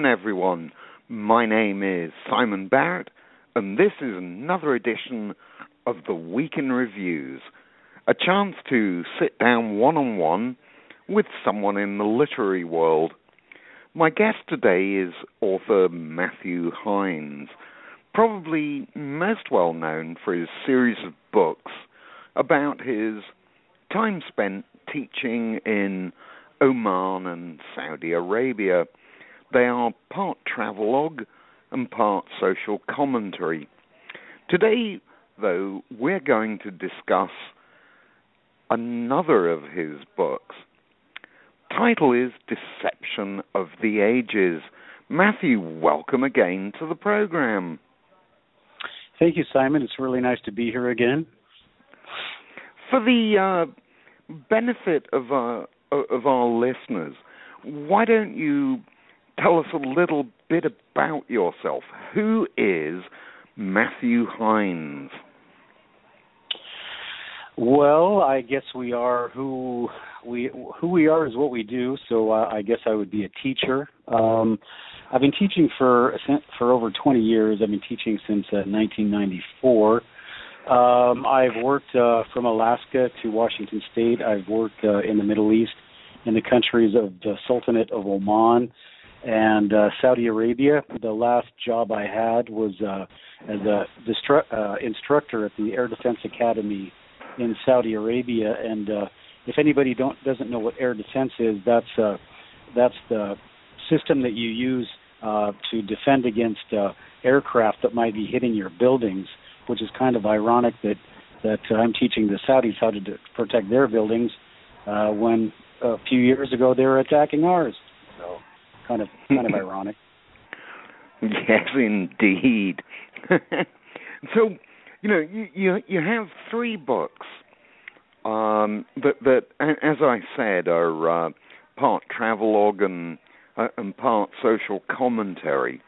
afternoon, everyone. My name is Simon Barrett, and this is another edition of the Week in Reviews, a chance to sit down one-on-one with someone in the literary world. My guest today is author Matthew Heines, probably most well known for his series of books about his time spent teaching in Oman and Saudi Arabia. They are part travelogue and part social commentary. Today, though, we're going to discuss another of his books. Title is Deception of the Ages. Matthew, welcome again to the program. Thank you, Simon. It's really nice to be here again. For the benefit of our listeners, why don't you tell us a little bit about yourself? Who is Matthew Heines? Well, I guess we are who we are is what we do. So I guess I would be a teacher. I've been teaching for over 20 years. I've been teaching since 1994. I've worked from Alaska to Washington State. I've worked in the Middle East, in the countries of the Sultanate of Oman and Saudi Arabia. The last job I had was as a instructor at the Air Defense Academy in Saudi Arabia. And if anybody doesn't know what air defense is, that's the system that you use to defend against aircraft that might be hitting your buildings, which is kind of ironic that I'm teaching the Saudis how to protect their buildings when a few years ago they were attacking ours. So kind of ironic. Yes, indeed. So, you have three books that, as I said, are part travelogue and part social commentary,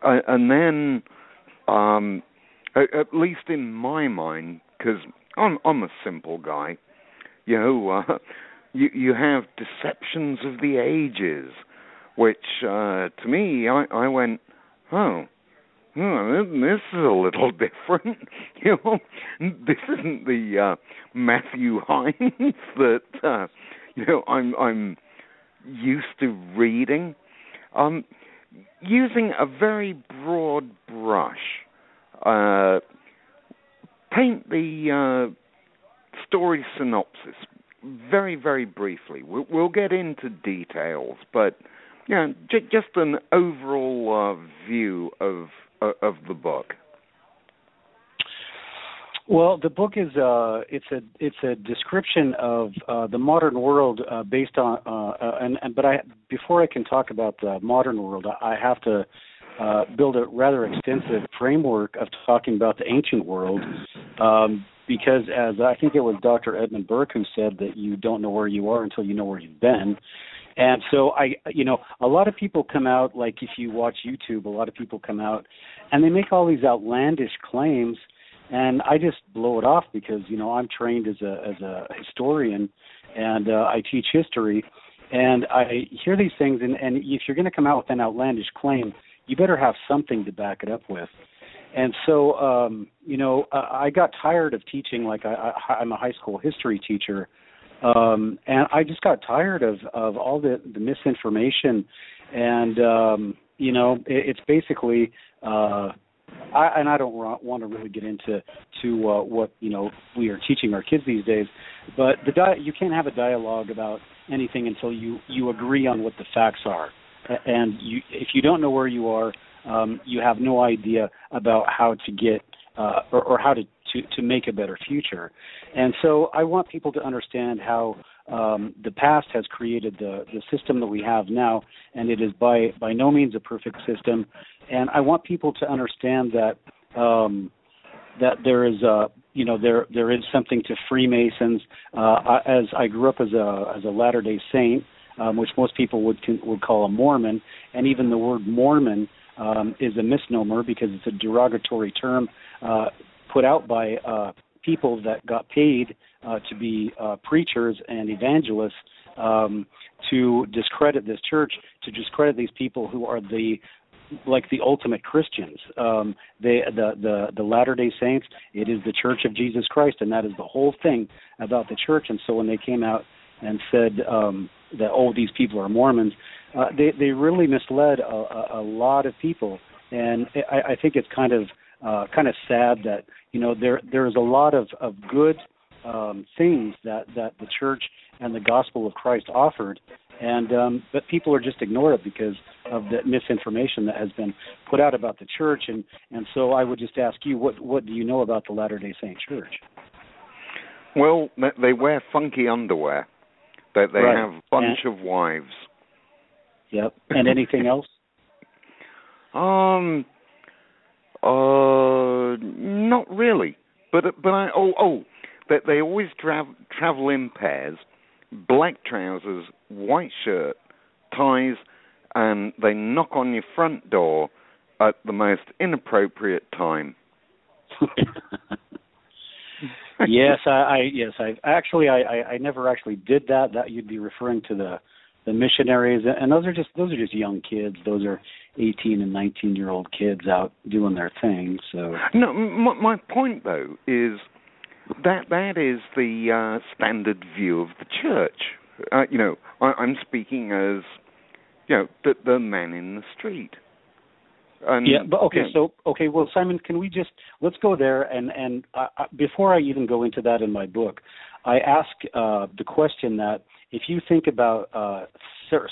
and then, at least in my mind, because I'm a simple guy, you have Deceptions of the Ages, which to me, I went, this is a little different. This isn't the Matthew Heines that I'm used to reading. Using a very broad brush, paint the story synopsis very, very briefly. We'll get into details, but just an overall view of the book. Well, the book is it's a description of the modern world based on but before I can talk about the modern world, I have to build a rather extensive framework of talking about the ancient world, because as I think it was Dr. Edmund Burke who said that you don't know where you are until you know where you've been. And so a lot of people come out, like if you watch YouTube, a lot of people come out and they make all these outlandish claims, and I just blow it off because, I'm trained as a historian and I teach history, and I hear these things, and if you're going to come out with an outlandish claim, you better have something to back it up with. And so, I got tired of teaching, like I'm a high school history teacher, and I just got tired of all the misinformation, and it's basically, I don't want to really get into what we are teaching our kids these days, but you can't have a dialogue about anything until you agree on what the facts are, and if you don't know where you are, you have no idea about how to get or how to make a better future. And so I want people to understand how the past has created the system that we have now, and it is by no means a perfect system. And I want people to understand that that there is there is something to Freemasons. As I grew up as a Latter-day Saint, which most people would call a Mormon, and even the word Mormon is a misnomer because it's a derogatory term put out by people that got paid to be preachers and evangelists to discredit this church, to discredit these people who are the ultimate Christians. The Latter-day Saints, it is the Church of Jesus Christ, and that is the whole thing about the church. And so when they came out and said that, these people are Mormons, they really misled a lot of people. And I think it's kind of sad that, there is a lot of good things that the church and the gospel of Christ offered, and but people are just ignore it because of the misinformation that has been put out about the church. And so I would just ask you, what do you know about the Latter-day Saint Church? Well, they wear funky underwear. They right. have a bunch of wives. Yep. And anything else? Not really. But they always travel in pairs, black trousers, white shirt, ties, and they knock on your front door at the most inappropriate time. Yes, I never actually did that. That you'd be referring to the missionaries, and those are just young kids. Those are 18 and 19-year-old kids out doing their thing. So no, my point though is that is the standard view of the church. I'm speaking as the man in the street. But okay, well, Simon, can we let's go there, and before I even go into that in my book, I ask the question that if you think about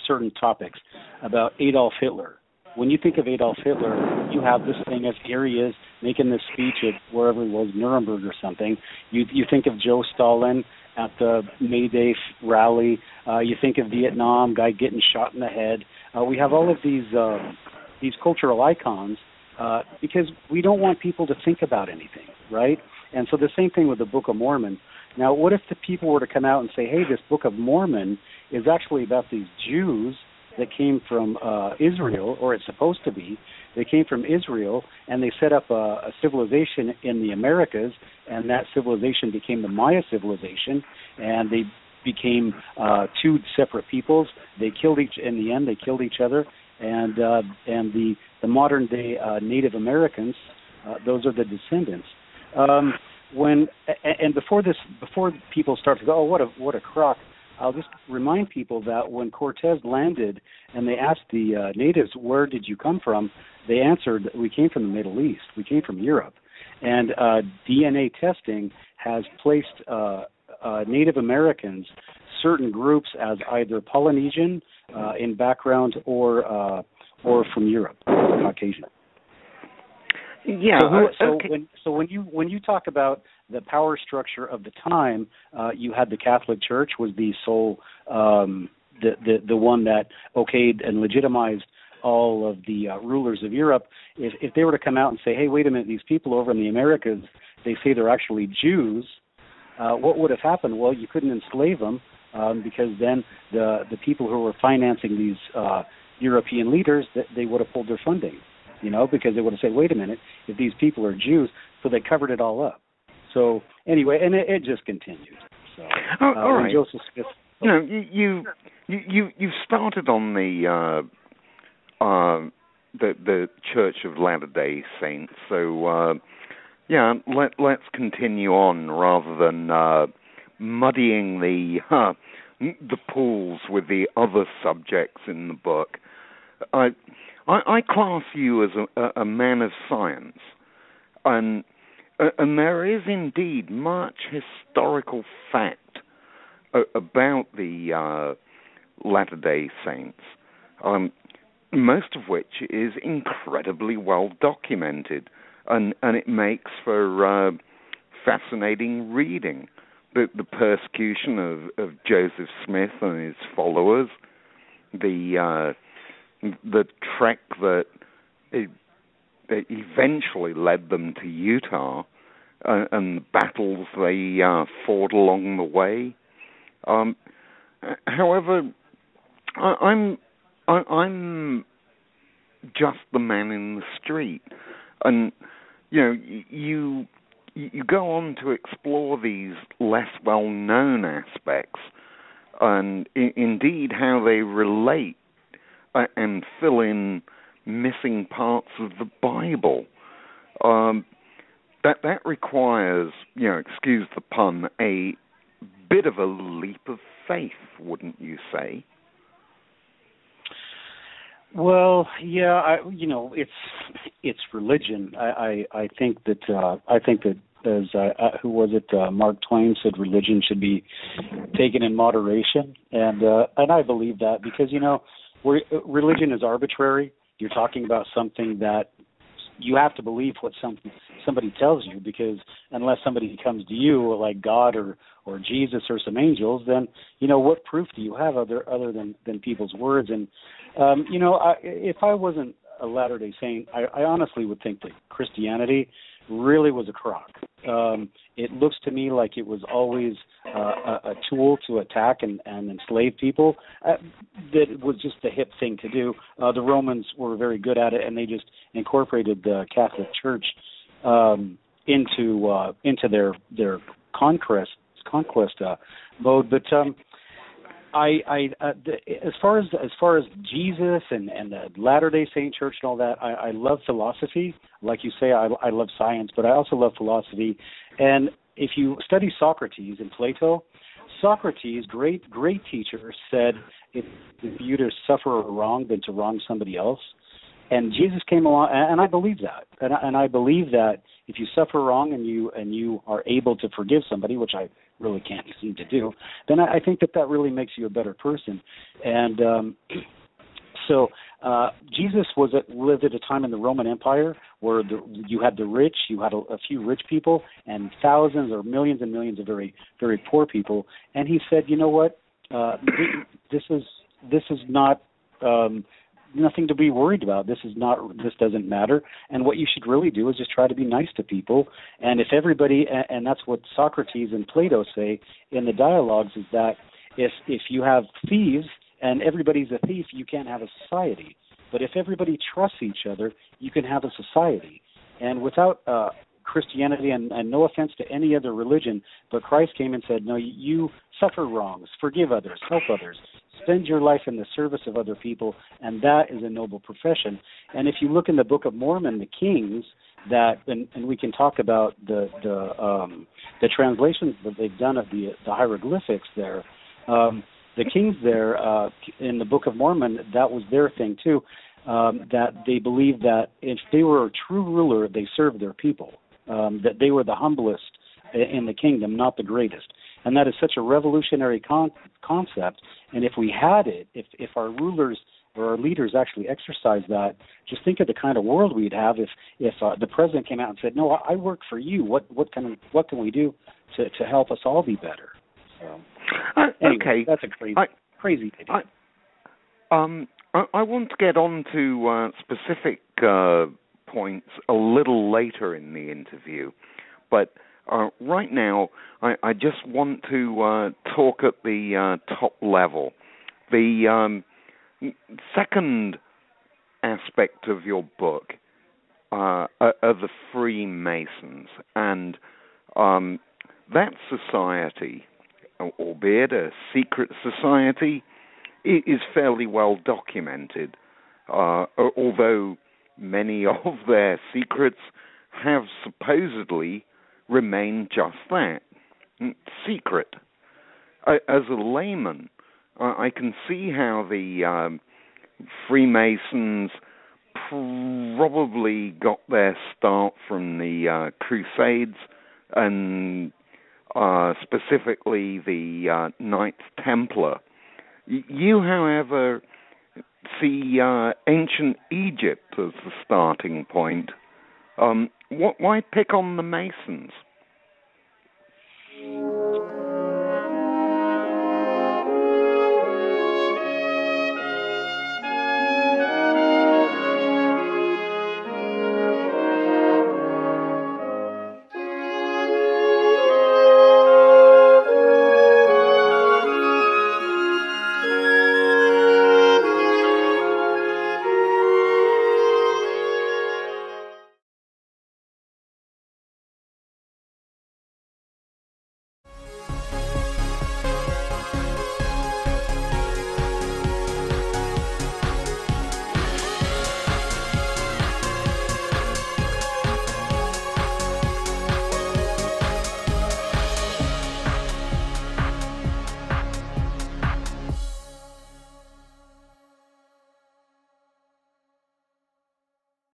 certain topics, about Adolf Hitler, when you think of Adolf Hitler, you have this thing as here he is making this speech at wherever it was, Nuremberg or something. You think of Joe Stalin at the May Day rally. You think of Vietnam, guy getting shot in the head. We have all of these cultural icons because we don't want people to think about anything, right? And so the same thing with the Book of Mormon. Now, what if the people were to come out and say, hey, this Book of Mormon is actually about these Jews that came from Israel, or it's supposed to be. They came from Israel, and they set up a civilization in the Americas, and that civilization became the Maya civilization, and they became two separate peoples. They killed in the end, they killed each other, and the modern day Native Americans, those are the descendants. Before people start to go, oh, what a crock, I'll just remind people that when Cortez landed and they asked the natives, where did you come from? They answered, we came from the Middle East. We came from Europe. And DNA testing has placed Native Americans, certain groups, as either Polynesian in background or from Europe, Caucasian. Yeah. So when you talk about the power structure of the time, you had the Catholic Church was the sole the one that okayed and legitimized all of the rulers of Europe. If they were to come out and say, hey, wait a minute, these people over in the Americas, they say they're actually Jews, what would have happened? Well, you couldn't enslave them because then the people who were financing these European leaders, they would have pulled their funding. Because they would have said, wait a minute, if these people are Jews, so they covered it all up. So anyway, and it just continued. So, all right. Joseph Smith. You started on the Church of Latter-day Saints. So let's continue on rather than muddying the pools with the other subjects in the book. I class you as a man of science, and there is indeed much historical fact about the Latter-day Saints, most of which is incredibly well documented, and it makes for fascinating reading. The persecution of Joseph Smith and his followers, the trek that eventually led them to Utah, and the battles they fought along the way. However, I'm just the man in the street, and you you go on to explore these less well-known aspects and indeed how they relate and fill in missing parts of the Bible. That requires, excuse the pun, a bit of a leap of faith, wouldn't you say? Well, yeah, it's religion. I think that as who was it? Mark Twain said religion should be taken in moderation, and I believe that because religion is arbitrary. You're talking about something that you have to believe what somebody tells you, because unless somebody comes to you like God or Jesus or some angels, then what proof do you have other than people's words? And if I wasn't a Latter-day Saint, I honestly would think that Christianity really was a crock. It looks to me like it was always a tool to attack and enslave people. That was just the hip thing to do. The Romans were very good at it, and they just incorporated the Catholic Church into their conquest mode. But as far as Jesus and the Latter-day Saint Church and all that, I love philosophy. Like you say, I love science, but I also love philosophy. And if you study Socrates and Plato, Socrates, great teacher, said it's you to suffer a wrong than to wrong somebody else. And Jesus came along, and I believe that. And I believe that if you suffer wrong and you are able to forgive somebody, which I really can't seem to do, then I think that really makes you a better person. And so Jesus lived at a time in the Roman Empire where you had the rich, you had a few rich people, and thousands or millions and millions of very, very poor people. And he said, you know what, this is not nothing to be worried about. This doesn't matter. And what you should really do is just try to be nice to people. And if everybody, and that's what Socrates and Plato say in the dialogues, is that if you have thieves and everybody's a thief, you can't have a society. But if everybody trusts each other, you can have a society. And without Christianity, and no offense to any other religion, but Christ came and said, no, you suffer wrongs, forgive others, help others, spend your life in the service of other people, and that is a noble profession. And if you look in the Book of Mormon, the kings and we can talk about the translations that they've done of the hieroglyphics there. The kings there in the Book of Mormon, that was their thing too, that they believed that if they were a true ruler, they served their people, that they were the humblest in the kingdom, not the greatest. And that is such a revolutionary concept. And if we had it, if our rulers or our leaders actually exercised that, just think of the kind of world we'd have if the president came out and said, "No, I work for you. What can we do to help us all be better?" So, anyway, okay, that's a crazy idea. I want to get on to specific points a little later in the interview, but right now I just want to talk at the top level. The second aspect of your book are the Freemasons, and that society, albeit a secret society, is fairly well documented, although many of their secrets have supposedly remained just that, secret. As a layman, I can see how the Freemasons probably got their start from the Crusades, and specifically the Knights Templar. You, however, see ancient Egypt as the starting point. Why pick on the Masons?